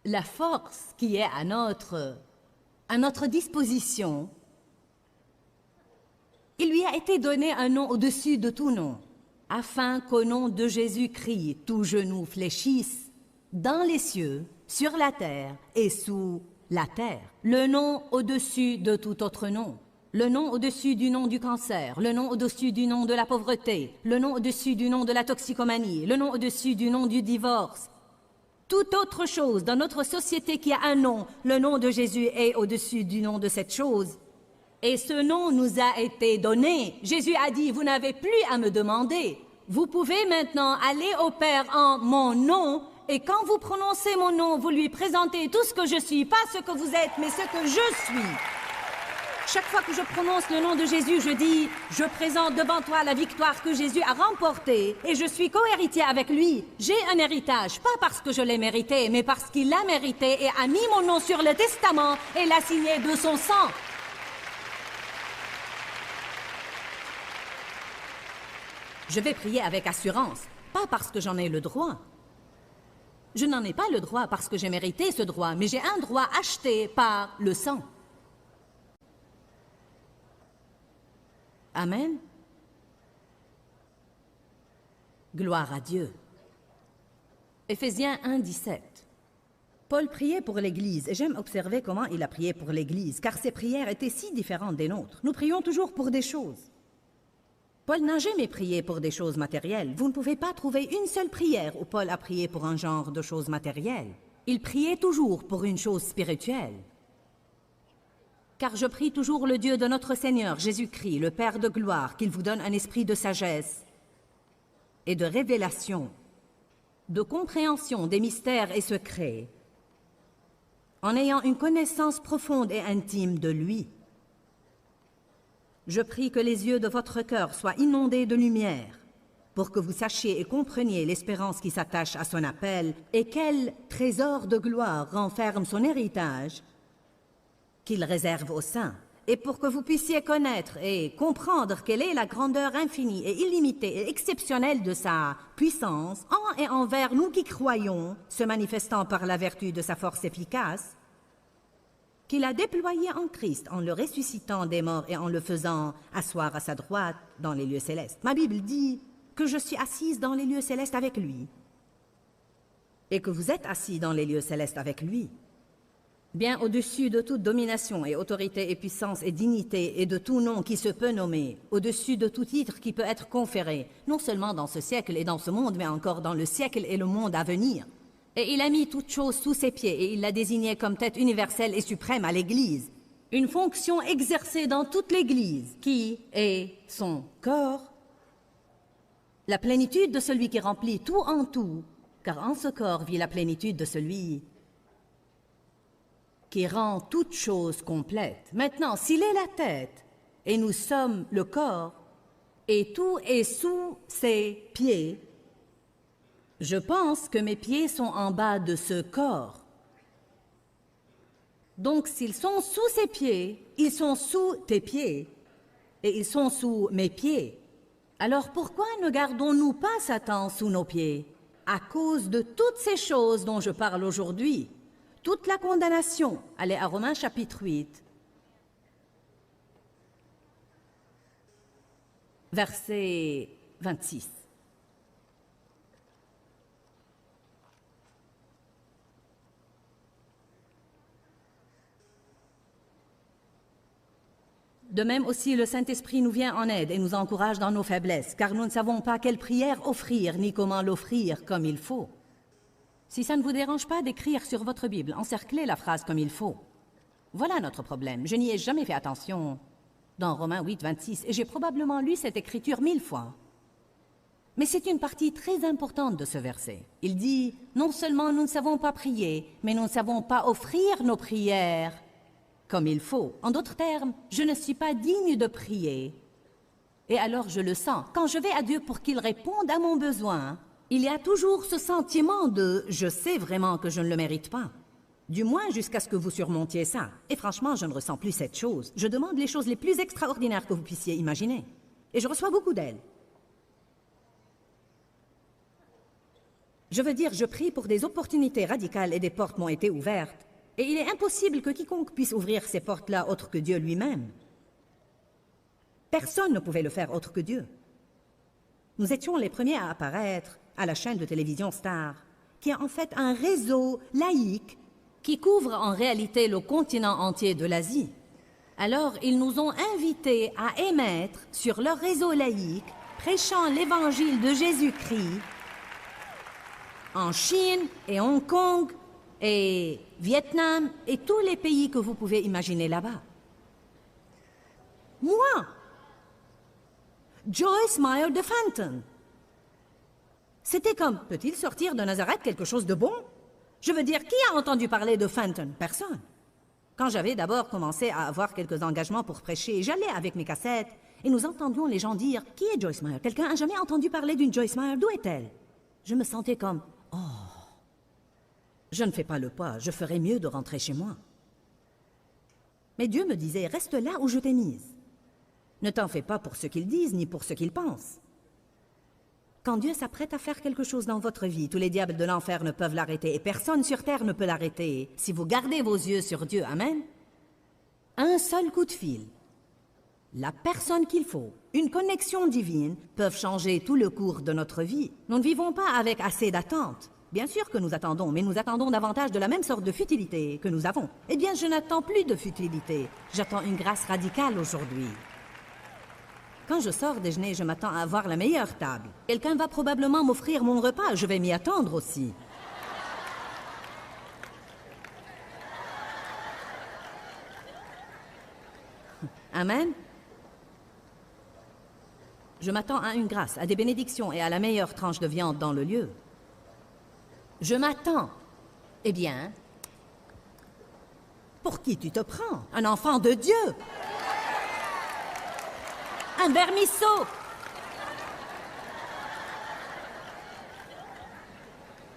la force qui est à notre disposition, il lui a été donné un nom au-dessus de tout nom, afin qu'au nom de Jésus-Christ, tout genou fléchisse dans les cieux, sur la terre et sous la terre. Le nom au-dessus de tout autre nom. Le nom au-dessus du nom du cancer, le nom au-dessus du nom de la pauvreté, le nom au-dessus du nom de la toxicomanie, le nom au-dessus du nom du divorce. Toute autre chose dans notre société qui a un nom, le nom de Jésus est au-dessus du nom de cette chose. Et ce nom nous a été donné. Jésus a dit, vous n'avez plus à me demander. Vous pouvez maintenant aller au Père en mon nom, et quand vous prononcez mon nom, vous lui présentez tout ce que je suis, pas ce que vous êtes, mais ce que je suis. Chaque fois que je prononce le nom de Jésus, je dis, je présente devant toi la victoire que Jésus a remportée, et je suis co-héritier avec lui. J'ai un héritage, pas parce que je l'ai mérité, mais parce qu'il l'a mérité et a mis mon nom sur le testament et l'a signé de son sang. Je vais prier avec assurance, pas parce que j'en ai le droit. Je n'en ai pas le droit parce que j'ai mérité ce droit, mais j'ai un droit acheté par le sang. Amen. Gloire à Dieu. Éphésiens 1, 17. Paul priait pour l'Église, et j'aime observer comment il a prié pour l'Église, car ses prières étaient si différentes des nôtres. Nous prions toujours pour des choses. Paul n'a jamais prié pour des choses matérielles. Vous ne pouvez pas trouver une seule prière où Paul a prié pour un genre de choses matérielles. Il priait toujours pour une chose spirituelle. Car je prie toujours le Dieu de notre Seigneur Jésus-Christ, le Père de gloire, qu'il vous donne un esprit de sagesse et de révélation, de compréhension des mystères et secrets, en ayant une connaissance profonde et intime de lui. Je prie que les yeux de votre cœur soient inondés de lumière, pour que vous sachiez et compreniez l'espérance qui s'attache à son appel et quel trésor de gloire renferme son héritage qu'il réserve aux saints, et pour que vous puissiez connaître et comprendre quelle est la grandeur infinie et illimitée et exceptionnelle de sa puissance en et envers nous qui croyons, se manifestant par la vertu de sa force efficace, qu'il a déployé en Christ en le ressuscitant des morts et en le faisant asseoir à sa droite dans les lieux célestes. Ma Bible dit que je suis assise dans les lieux célestes avec lui et que vous êtes assis dans les lieux célestes avec lui. Bien au-dessus de toute domination et autorité et puissance et dignité et de tout nom qui se peut nommer, au-dessus de tout titre qui peut être conféré, non seulement dans ce siècle et dans ce monde, mais encore dans le siècle et le monde à venir. Et il a mis toute chose sous ses pieds et il l'a désigné comme tête universelle et suprême à l'Église. Une fonction exercée dans toute l'Église, qui est son corps, la plénitude de celui qui remplit tout en tout, car en ce corps vit la plénitude de celui qui rend toute chose complète. Maintenant, s'il est la tête, et nous sommes le corps, et tout est sous ses pieds, je pense que mes pieds sont en bas de ce corps. Donc, s'ils sont sous ses pieds, ils sont sous tes pieds, et ils sont sous mes pieds. Alors pourquoi ne gardons-nous pas Satan sous nos pieds? À cause de toutes ces choses dont je parle aujourd'hui. Toute la condamnation. Allez à Romains chapitre 8, verset 26. De même aussi, le Saint-Esprit nous vient en aide et nous encourage dans nos faiblesses, car nous ne savons pas quelle prière offrir, ni comment l'offrir comme il faut. Si ça ne vous dérange pas d'écrire sur votre Bible, encerclez la phrase comme il faut. Voilà notre problème. Je n'y ai jamais fait attention dans Romains 8, 26, et j'ai probablement lu cette écriture 1000 fois. Mais c'est une partie très importante de ce verset. Il dit, non seulement nous ne savons pas prier, mais nous ne savons pas offrir nos prières comme il faut. En d'autres termes, je ne suis pas digne de prier. Et alors je le sens. Quand je vais à Dieu pour qu'il réponde à mon besoin, il y a toujours ce sentiment de « je sais vraiment que je ne le mérite pas ». Du moins jusqu'à ce que vous surmontiez ça. Et franchement, je ne ressens plus cette chose. Je demande les choses les plus extraordinaires que vous puissiez imaginer. Et je reçois beaucoup d'elles. Je veux dire, je prie pour des opportunités radicales et des portes m'ont été ouvertes. Et il est impossible que quiconque puisse ouvrir ces portes-là autre que Dieu lui-même. Personne ne pouvait le faire autre que Dieu. Nous étions les premiers à apparaître à la chaîne de télévision Star, qui est en fait un réseau laïque qui couvre en réalité le continent entier de l'Asie. Alors, ils nous ont invités à émettre sur leur réseau laïque, prêchant l'évangile de Jésus-Christ, en Chine et Hong Kong et Vietnam et tous les pays que vous pouvez imaginer là-bas. Moi, Joyce Meyer de Fenton. C'était comme, peut-il sortir de Nazareth quelque chose de bon? Je veux dire, qui a entendu parler de Fenton? Personne. Quand j'avais d'abord commencé à avoir quelques engagements pour prêcher, j'allais avec mes cassettes et nous entendions les gens dire « Qui est Joyce Meyer? Quelqu'un a jamais entendu parler d'une Joyce Meyer? D'où est-elle » Je me sentais comme « Oh, je ne fais pas le pas, je ferais mieux de rentrer chez moi. » Mais Dieu me disait « Reste là où je t'ai mise. Ne t'en fais pas pour ce qu'ils disent ni pour ce qu'ils pensent. » Quand Dieu s'apprête à faire quelque chose dans votre vie, tous les diables de l'enfer ne peuvent l'arrêter et personne sur terre ne peut l'arrêter si vous gardez vos yeux sur Dieu. Amen. Un seul coup de fil, la personne qu'il faut, une connexion divine peuvent changer tout le cours de notre vie. Nous ne vivons pas avec assez d'attente. Bien sûr que nous attendons, mais nous attendons davantage de la même sorte de futilité que nous avons. Eh bien, je n'attends plus de futilité. J'attends une grâce radicale aujourd'hui. Quand je sors déjeuner, je m'attends à avoir la meilleure table. Quelqu'un va probablement m'offrir mon repas, je vais m'y attendre aussi. Amen. Je m'attends à une grâce, à des bénédictions et à la meilleure tranche de viande dans le lieu. Je m'attends. Eh bien, pour qui tu te prends? Un enfant de Dieu? Un vermisseau.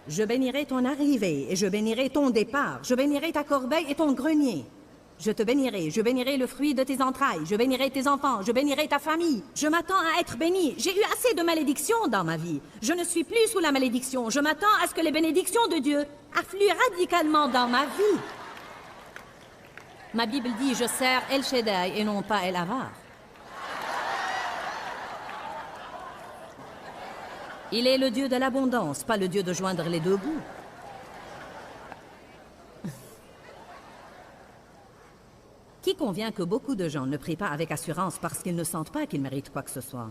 Je bénirai ton arrivée et je bénirai ton départ. Je bénirai ta corbeille et ton grenier. Je te bénirai, je bénirai le fruit de tes entrailles. Je bénirai tes enfants, je bénirai ta famille. Je m'attends à être béni. J'ai eu assez de malédictions dans ma vie. Je ne suis plus sous la malédiction. Je m'attends à ce que les bénédictions de Dieu affluent radicalement dans ma vie. Ma Bible dit, je sers El Shaddai et non pas El Avar. Il est le Dieu de l'abondance, pas le Dieu de joindre les deux bouts. Qui convient que beaucoup de gens ne prient pas avec assurance parce qu'ils ne sentent pas qu'ils méritent quoi que ce soit?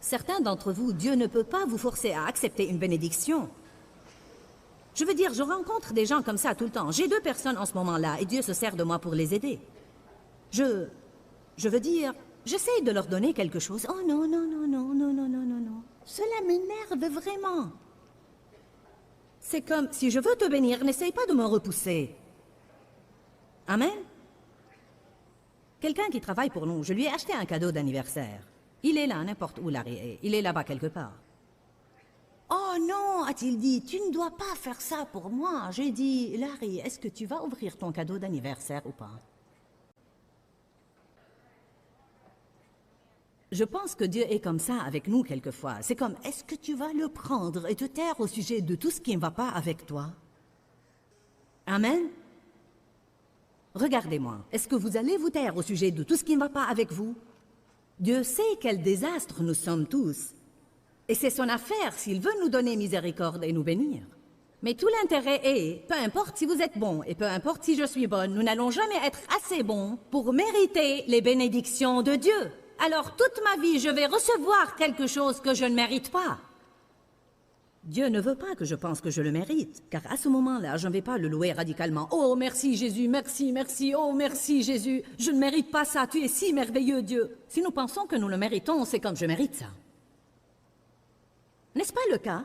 Certains d'entre vous, Dieu ne peut pas vous forcer à accepter une bénédiction. Je veux dire, je rencontre des gens comme ça tout le temps. J'ai 2 personnes en ce moment-là et Dieu se sert de moi pour les aider. Je veux dire, j'essaie de leur donner quelque chose. Oh non, non, non, non, non, non, non, non, non. Cela m'énerve vraiment. C'est comme, si je veux te bénir, n'essaye pas de me repousser. Amen. Quelqu'un qui travaille pour nous, je lui ai acheté un cadeau d'anniversaire. Il est là, n'importe où Larry est. Il est là-bas quelque part. Oh non, a-t-il dit, tu ne dois pas faire ça pour moi. J'ai dit, Larry, est-ce que tu vas ouvrir ton cadeau d'anniversaire ou pas? Je pense que Dieu est comme ça avec nous quelquefois. C'est comme, est-ce que tu vas le prendre et te taire au sujet de tout ce qui ne va pas avec toi? Amen. Regardez-moi, est-ce que vous allez vous taire au sujet de tout ce qui ne va pas avec vous? Dieu sait quel désastre nous sommes tous. Et c'est son affaire s'il veut nous donner miséricorde et nous bénir. Mais tout l'intérêt est, peu importe si vous êtes bon et peu importe si je suis bonne, nous n'allons jamais être assez bons pour mériter les bénédictions de Dieu. Alors toute ma vie, je vais recevoir quelque chose que je ne mérite pas. Dieu ne veut pas que je pense que je le mérite, car à ce moment-là, je ne vais pas le louer radicalement. « Oh, merci Jésus, merci, merci, oh, merci Jésus, je ne mérite pas ça, tu es si merveilleux Dieu. » Si nous pensons que nous le méritons, c'est comme « je mérite ça ». N'est-ce pas le cas?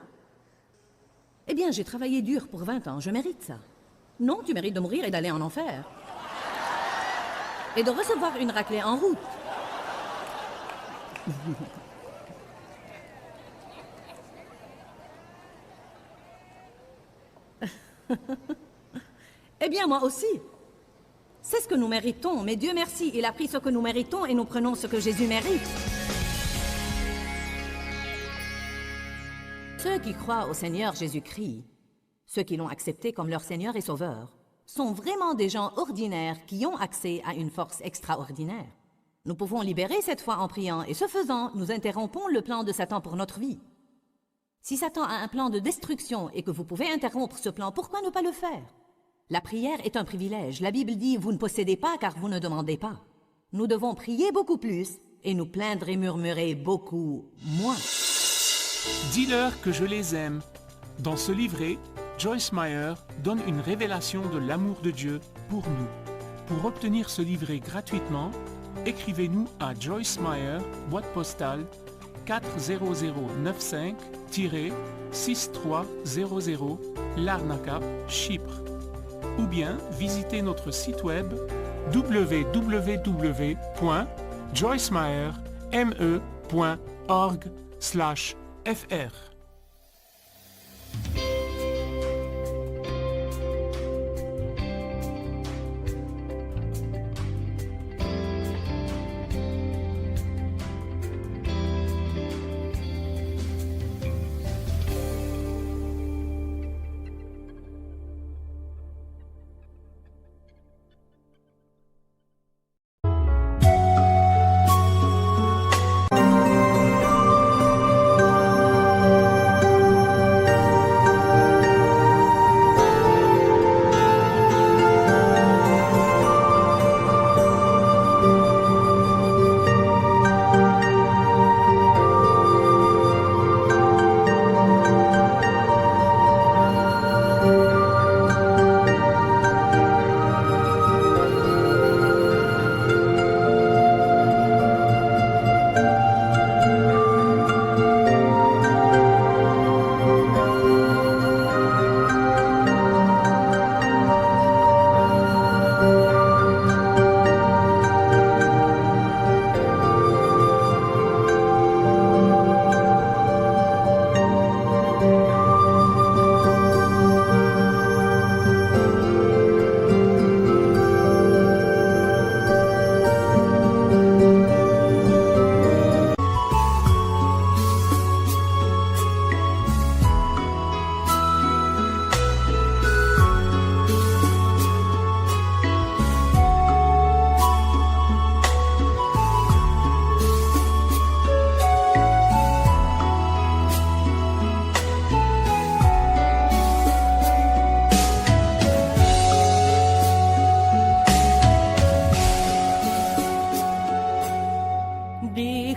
Eh bien, j'ai travaillé dur pour 20 ans, je mérite ça. Non, tu mérites de mourir et d'aller en enfer. Et de recevoir une raclée en route. Eh bien, moi aussi. C'est ce que nous méritons, mais Dieu merci, il a pris ce que nous méritons et nous prenons ce que Jésus mérite. Ceux qui croient au Seigneur Jésus-Christ, ceux qui l'ont accepté comme leur Seigneur et Sauveur, sont vraiment des gens ordinaires qui ont accès à une force extraordinaire. Nous pouvons libérer cette foi en priant et ce faisant, nous interrompons le plan de Satan pour notre vie. Si Satan a un plan de destruction et que vous pouvez interrompre ce plan, pourquoi ne pas le faire? La prière est un privilège. La Bible dit « Vous ne possédez pas car vous ne demandez pas ». Nous devons prier beaucoup plus et nous plaindre et murmurer beaucoup moins. Dis-leur que je les aime. Dans ce livret, Joyce Meyer donne une révélation de l'amour de Dieu pour nous. Pour obtenir ce livret gratuitement, écrivez-nous à Joyce Meyer, boîte postale 40095-6300, Larnaca, Chypre. Ou bien visitez notre site web www.joycemeyer.org/fr.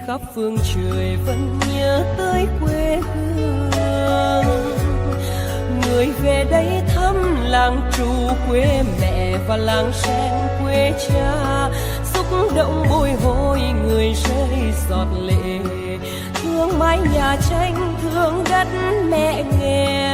khắp phương trời vẫn nhớ tới quê hương. Người về đây thăm làng trù quê mẹ và làng sen quê cha, xúc động bồi hồi người rơi giọt lệ. Thương mái nhà tranh, thương đất mẹ nghèo.